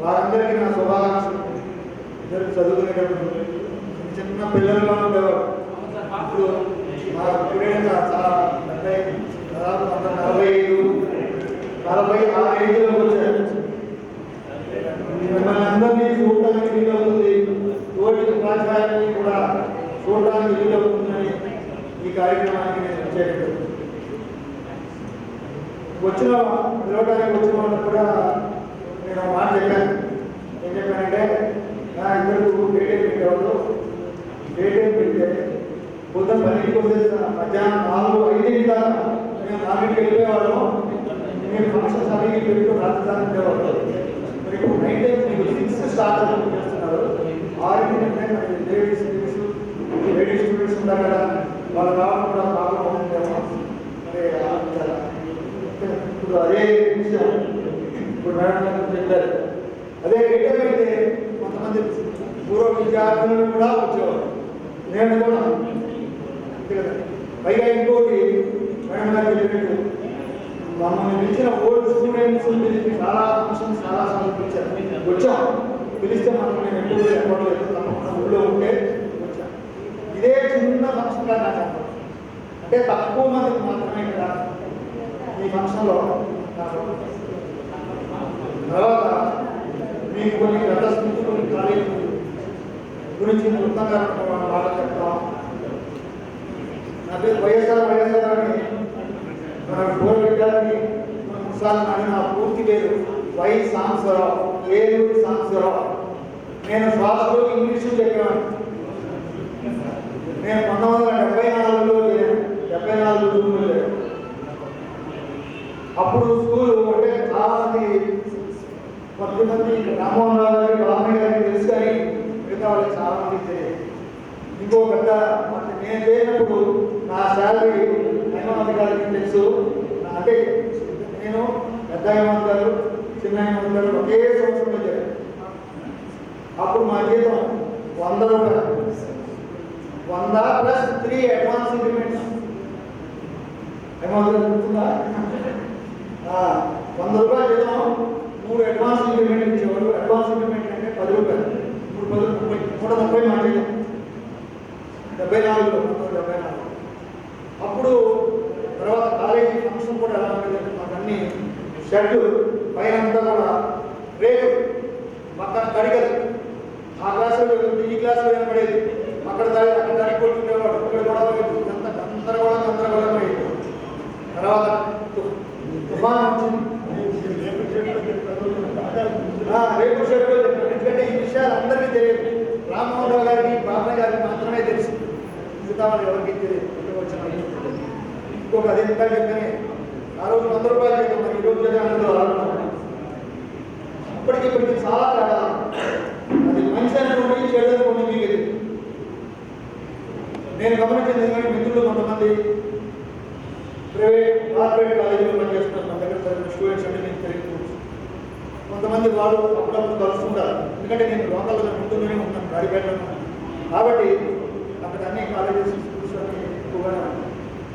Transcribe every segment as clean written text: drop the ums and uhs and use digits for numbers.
వారందరికీ నా శుభాకాంక్షలు. ఇద్దరు చదువుకునేటప్పుడు చిన్న పిల్లలుగా ఉండేవారు. ఇప్పుడు మా పిల్లలు చాలా పెద్ద దాదాపు 45-46 ఏజ్లోకి వచ్చారు. మిమ్మల్ని అందరినీ చూడటానికి వీలవుతుంది, తోటి ఉపాధ్యాయుల్ని కూడా చూడటానికి వీలవుతుందని ఈ కార్యక్రమానికి నేను వచ్చేటప్పుడు పిలవడానికి వచ్చిన వాళ్ళకు కూడా నేను మాట చెప్పాను. ఏం చెప్పానంటే, నా ఇద్దరు పేటెంట్ పెట్టేవాళ్ళు, పేటెంట్ పెడితే పొద్దున్న 10కి వచ్చేసిన మధ్యాహ్నం 4-5 దాకా మేము 4కి వెళ్ళిపోయేవాళ్ళం. మేము ఫంక్షన్స్ అన్ని పెట్టుకుని రాజధాని ఉండేవాళ్ళు. మరి ఇప్పుడు నైట్ టైం మీకు 6 స్టార్ట్ చేస్తున్నారు. 6 లేడీస్ స్టూడెంట్స్ ఉంటారు కదా, వాళ్ళు రావడం కూడా బాగా బాగుంటాము. మరి ఇప్పుడు అదే విషయం ఇప్పుడు మేడం చెప్పారు. అదే రిటర్న్ అయితే కొంతమంది పూర్వ విద్యార్థులను కూడా వచ్చేవారు. నేను కూడా అంతే కదా. పైగా ఇంకోటి మేడం గారు చెప్పినట్టు మమ్మల్ని పిలిచిన ఓల్డ్ స్టూడెంట్స్ చాలా ఫంక్షన్స్ చాలాసార్లు పిలిచారు. వచ్చాం, పిలిస్తే మనం నేను ఎప్పుడు చెప్పలేదు, తప్పకుండా ఊళ్ళో ఉంటే వచ్చాం. ఇదే చిన్న ఫంక్షన్గా నాకు అంటే తక్కువ మందికి మాత్రమే కదా ఈ ఫంక్షన్లో. తర్వాత మీకు కొన్ని గత స్మృతులు కాలేజీ గురించి మొత్తంగా బాగా చెప్తాం. నా పేరు వైఎస్ఆర్ అని మన పూర్వ విద్యార్థి నా పూర్తి పేరు వై సాంబశివరావు, ఏలూరి సాంబశివరావు. నేను శ్వాసలో ఇంగ్లీషు చెప్పాను. నేను 1974లో చేరాను, 74 జూన్లో చేరాను. అప్పుడు స్కూలు అంటే చాలామంది కొంతమంది రామ్మోహన్ రావు గారి, బాలయ్య గారికి తెలుసు, కానీ మిగతా వాళ్ళకి చాలామంది తెలియదు. ఇంకో పెద్ద నేను చేరినప్పుడు నా శాలరీ హేమంత్ గారికి తెలుసు. అంటే నేను పెద్ద హేమంత్ గారు, చిన్న హేమంత్ గారు ఒకే సంవత్సరంలో చేరాను. అప్పుడు మా జీతం 100 రూపాయలు, 100 ప్లస్ 3 అడ్వాన్స్ ఇంక్రిమెంట్స్. హేమంత్ గారు గుర్తుందా? 100 రూపాయలు జీతం, 3 అడ్వాన్స్ ఇంక్రిమెంట్ ఇచ్చేవాడు. అడ్వాన్స్ ఇంక్రిమెంట్ అంటే 10 రూపాయలు. ఇప్పుడు 130 మా జీతం 74లో 1974. అప్పుడు తర్వాత కాలేజీ ఫంక్షన్ కూడా ఎలా ఉండేది, మాకు అన్ని షర్టు పైన అంతా కూడా రేపు పక్కన కడిగలు. ఆ క్లాసులో ఈ క్లాసులో ఏర్పడేది, అక్కడ దానికి కొట్టుకునేవాడు, ఇక్కడ కూడా ఇదంతా గందరగోళం అయ్యేది. తర్వాత తుఫాన్ వచ్చింది, రేపు షర్టు. ఎందుకంటే ఈ విషయాలు అందరికీ తెలియదు. రామ్మోహన్ రావు గారికి, బాలయ్య గారికి మాత్రమే తెలుసు, మిగతా వాళ్ళు ఎవరికి తెలియదు. ఇంకొక 10 రూపాయలు చెప్పని ఆ రోజు 100 రూపాయలు చెప్పి మరి ఈరోజు జగన్లో ఇప్పటికి చాలా తేడా. అది మంచి అనుకోండి, చెడు అనుకోండి, మీకు నేను గమనించింది. ఎందుకంటే మిత్రులు కొంతమంది కార్పొరేట్ కాలేజీలో పనిచేస్తున్నారు, మన దగ్గర చదివిన స్టూడెంట్స్ అంటే నేను తెలియదు. కొంతమంది వాళ్ళు అప్పుడప్పుడు కలుస్తుంటారు, ఎందుకంటే నేను లోకల్గా ముందుగానే ఉన్నాను గాడిపేటలో. కాబట్టి అక్కడ అన్ని కాలేజెస్ స్కూల్స్ అన్ని ఎక్కువగానే ఉన్నాయి.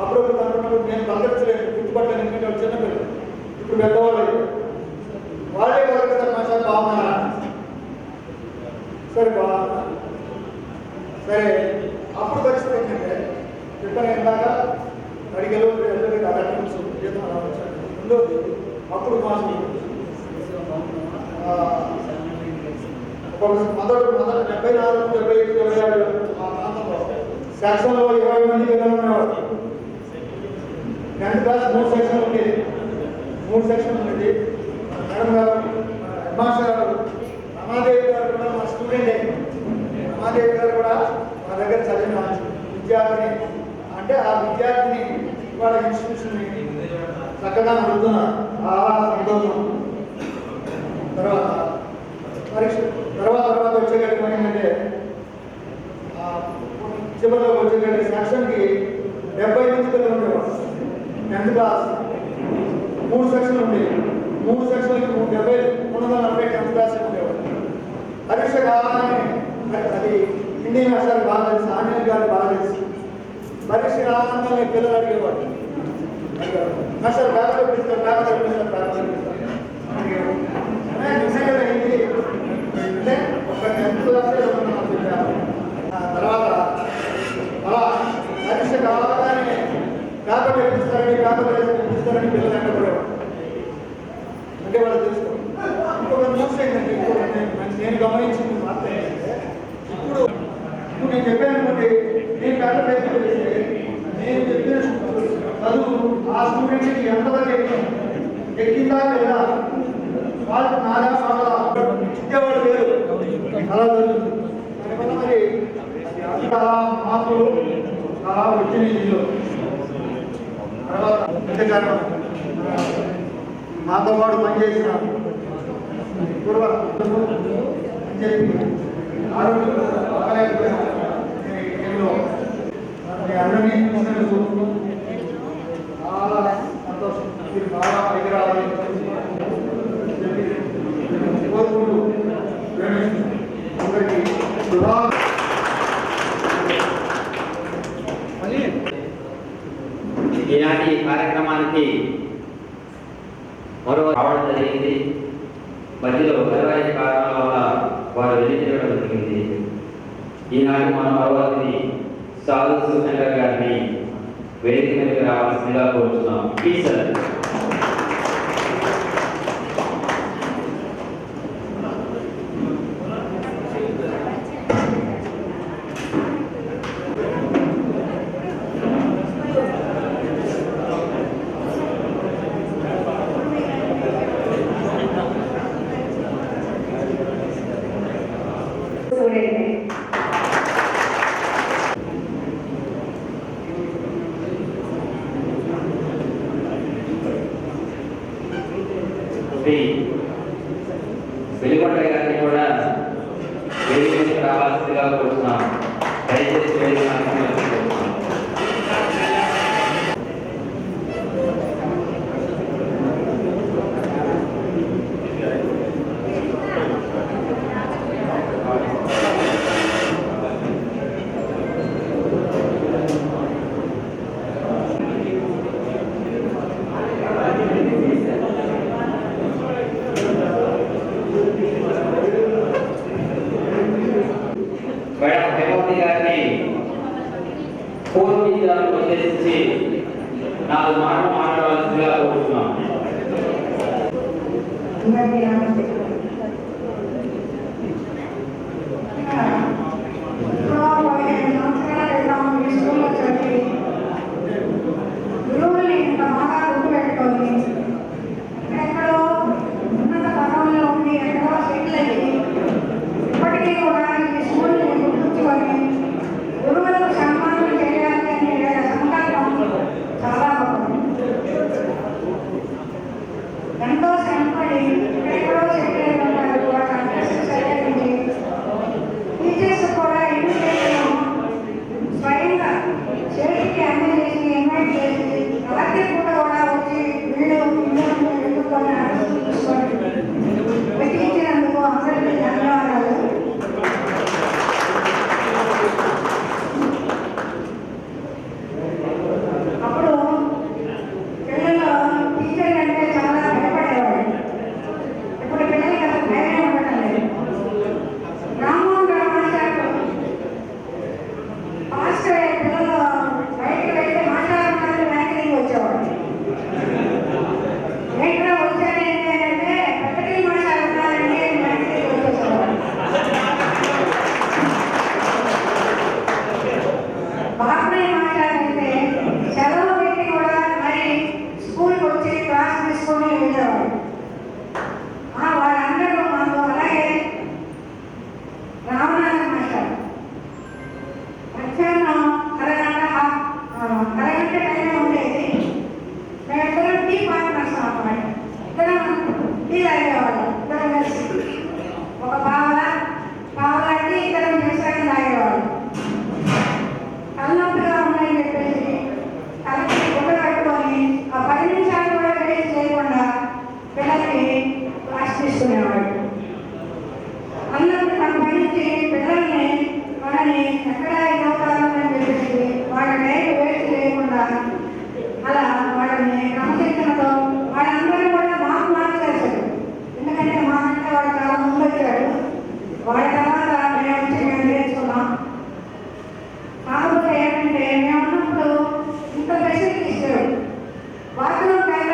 అప్పుడప్పుడు అనుకున్నప్పుడు నేను పలకరించలేదు, గుర్తుపట్టలేదు, ఎందుకంటే వాళ్ళు చిన్నపిల్లలు. ఇప్పుడు పెద్దవాళ్ళు వాళ్ళే పలకరిస్తారు, మా సార్ బాగున్నారా, సరే బాగున్నా, సరే. అప్పుడు పరిస్థితి ఏంటంటే చెప్పిన ఇందాక అడిగలు అటెండెన్స్ జీతం అలా వచ్చాను. రెండోది అప్పుడు మాకు మొదటి 74, 75, 76 ఆ ప్రాంతంలో సెక్షన్లో 20 మంది పిల్లలు ఉండేవారు. 10th క్లాస్ 3 సెక్షన్లు ఉండేది. 3 సెక్షన్లు ఉండేది. మేడం గారు, హెడ్ మాస్టర్ గారు రమాదేవి గారు కూడా మా స్టూడెంటే. రమాదేవి గారు కూడా మా దగ్గర చదివిన విద్యార్థిని. అంటే ఆ విద్యార్థిని వాళ్ళ ఇన్స్టిట్యూషన్ని చక్కగా నడుపుతున్నారు. చాలా సంతోషం. తర్వాత వచ్చేటట్టు ఏంటంటే చివరిలో వచ్చేటట్టు సెక్షన్కి 70 మంది పిల్లలు ఉండేవారు. 10th క్లాస్ 3 సెక్షన్లు ఉండేవి. 3 సెక్షన్లకి 340 10th క్లాస్ ఉండేవారు. పరీక్ష కావాలని అది హిందీ మాస్టర్ బాగా తెలుసు, ఆంజనేయ గారు బాగా తెలుసు. పరీక్ష కావాలని పిల్లలు అడిగేవాడు, మాస్టర్ పేపర్ పెట్టిస్తారు, పేపర్ పెట్టిస్తారు, పేపర్ పెట్టిస్తారు. చూస్తారని పిల్లలు అంటపడేవాడు. అంటే వాళ్ళు తెలుసుకో. ఇంకొక న్యూస్ ఏంటంటే నేను గమనించింది వార్త ఏంటంటే ఇప్పుడు నేను చెప్పాను అనుకోండి, నేను పెద్ద పెద్ద నేను చెప్పిన చదువు ఆ స్టూడెంట్కి ఎంతవరకు ఎక్కిందా లేదా, వాళ్ళు నాదా వాళ్ళ ఇచ్చేవాడు వేరు, అలా జరుగుతుంది. దానివల్ల మరి చాలా మార్పులు చాలా వచ్చినాయి దీనిలో. తర్వాత మాతో పాటు పనిచేసిన పూర్వ అని చెప్పి ఆరోగ్యం బాగలేకపోయినా మీ అందరినీ చూసినందుకు చాలా సంతోషం. మీరు బాగా పైకి రావాలి కోరుకుంటూ అందరికీ ఈనాటి కార్యక్రమానికి మరో రావడం జరిగింది. మధ్యలో అనివార్య కారణాల వల్ల వారు వెళ్ళిపోవడం జరిగింది. ఈనాటి మన మరొకరిని సాధు శివశంకర్ గారిని వేదిక మీదకి రావాల్సిందిగా కోరుతున్నాం. Please sir. వెలుగొండ గారిని కూడా వేదిక మీదకి రావాల్సిందిగా కోరుతున్నాం. దయచేసి వేదిక పూర్వీకులను ఉద్దేశించి 4 మాటలు మాట్లాడాల్సిందిగా కోరుతున్నాం. బాత్రూమ్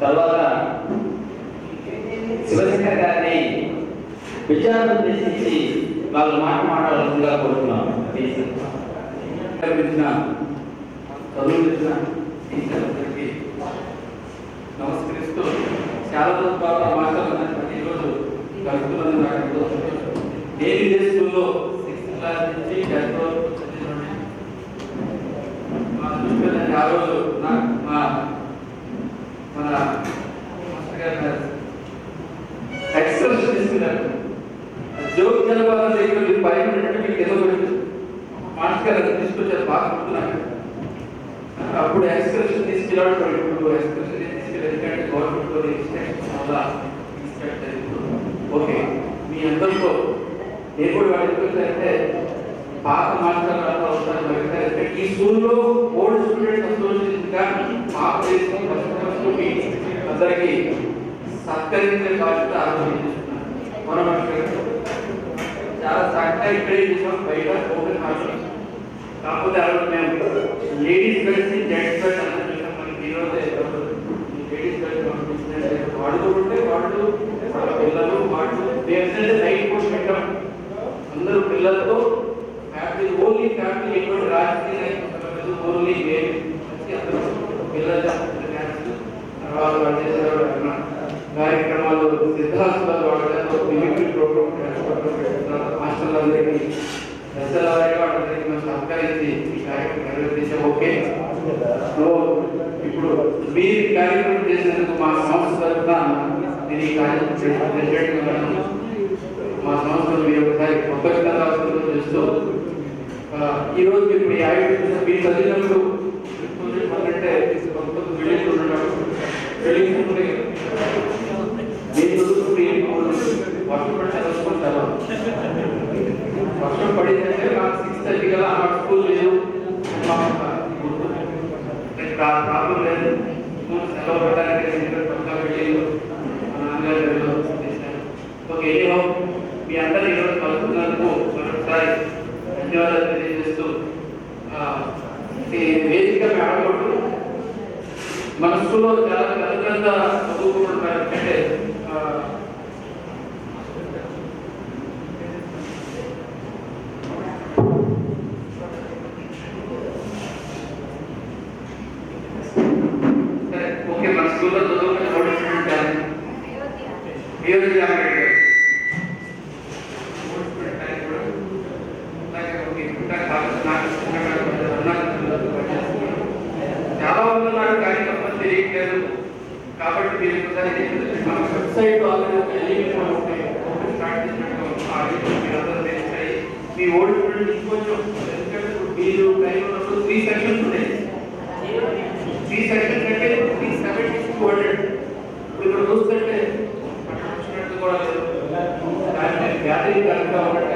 తర్వాత శివశంకర్ గారిని విచారణ ఉద్దేశించి వాళ్ళు మాట్లాడాల్సిందిగా కోరుతున్నాం. చదువుతున్న టీచర్లందరికీ నమస్కరిస్తూ చాలా రోజుల తర్వాత మాట్లాడుతున్నాను. ఈరోజు కలుపుతున్నందుకు నాకు ఎంతో సంతోషం. నేను ఇదే స్కూల్లో 6th క్లాస్ నుంచి 10th వరకు చదివాను. మా దృష్టిలో ఆ రోజు మన మాస్టర్ గారు ఎక్స్ప్రెషన్ తీసుకున్నారు. జోక్ జలపాతం దగ్గర 5 మినిట్లు మీకు ఏదో మాస్టర్ గారు తీసుకొచ్చారు, బాగా గుర్తున్నాను. అప్పుడు ఎక్స్ప్రెషన్ తీసుకెళ్ళాడు. ఇప్పుడు ఎక్స్ప్రెషన్ తీసుకెళ్ళి ఎందుకంటే గవర్నమెంట్లో ఇన్స్ట్రక్షన్ వల్ల ఓకే మీ అందరితో నేను కూడా వాళ్ళు ఎందుకంటే పాత మాస్టర్ అవుతారు. ఈ స్కూల్లో ఓల్డ్ స్టూడెంట్స్ అసోసియేషన్గా పాత అందరికీ సత్కరించే బాధ్యత ఆలోచించుకున్నాను. మనం చాలా చక్కగా ఇక్కడే చూసాం, బయట ఓపెన్ హాస్టల్. కాకపోతే అలా మేము లేడీస్ కలిసి జెంట్స్ కలిసి అందరూ చూసాం. మనకి ఈరోజే లేడీస్ కలిసి పంపించినట్టు వాళ్ళు ఉంటే వాళ్ళు వాళ్ళ పిల్లలు వాళ్ళు ఏంటంటే నైట్ పూట పెట్టాం. అందరూ పిల్లలతో ఫ్యామిలీ ఓన్లీ ఫ్యామిలీ ఎటువంటి రాజకీయ ఓన్లీ అందరూ పిల్లలు తర్వాత వాళ్ళు చేసేవాళ్ళు కార్యక్రమాలు సిద్ధాంతాలు వాళ్ళతో మిమిక్రీ ప్రోగ్రామ్ హాస్టల్ అందరికీ మనం సహకరించి ఈ కార్యక్రమం నిర్వహించాం. ఓకే ఇప్పుడు మీరు కార్యక్రమం చేసేందుకు మా సంస్థ తరఫున నేను ఈ కార్యక్రమం మా సంస్థలు మీరు ఒకసారి కృతజ్ఞతాస్తులు చేస్తూ ఈరోజు ఇప్పుడు ఈ యాక్టివిటీస్ మీరు చదివినప్పుడు అంటే బిల్డింగ్లు ఉండడం బిల్డింగ్స్ వర్షం పడి చదువుకుంటారు. వర్షం పడిందంటే నాకు 6:30 కదా నాకు స్కూల్ లేదు, ప్రాబ్లం లేదు. స్కూల్ సెలవు పెట్టడానికి బిల్డింగ్లు మా నాన్నగారు చేశారు. ఓకే ఏమో మీ అందరూ ఈరోజు కలుపుతున్నందుకు మరొకసారి ధన్యవాదాలు తెలియజేస్తూ వేదిక ఆడకూడదు. మన స్కూల్లో చాలా పెద్ద పెద్ద చదువుకుంటున్నారు. అంటే ఓకే మన స్కూల్లో చదువుకునే చాలా మంది నాకు కార్యక్రమం తెలియట్లేదు. కాబట్టి మీరు ఒకసారి మన వెబ్సైట్ ఆల్రెడీ ఒక ఎలిమెంట్ ఉంటాయి స్టార్ట్ చేసినట్టు మీరందరూ తెలుస్తాయి. మీ ఓల్డ్ స్టూడెంట్ ఇంకొంచెం ఎందుకంటే మీరు టైం ఉన్నప్పుడు 3 సెక్షన్స్ ఉన్నాయి. 3 సెక్షన్స్ అంటే 370 to 200 ఇప్పుడు చూస్తుంటే కూడా లేదు. దాన్ని గ్యాదరింగ్ కరెక్ట్గా ఉండడం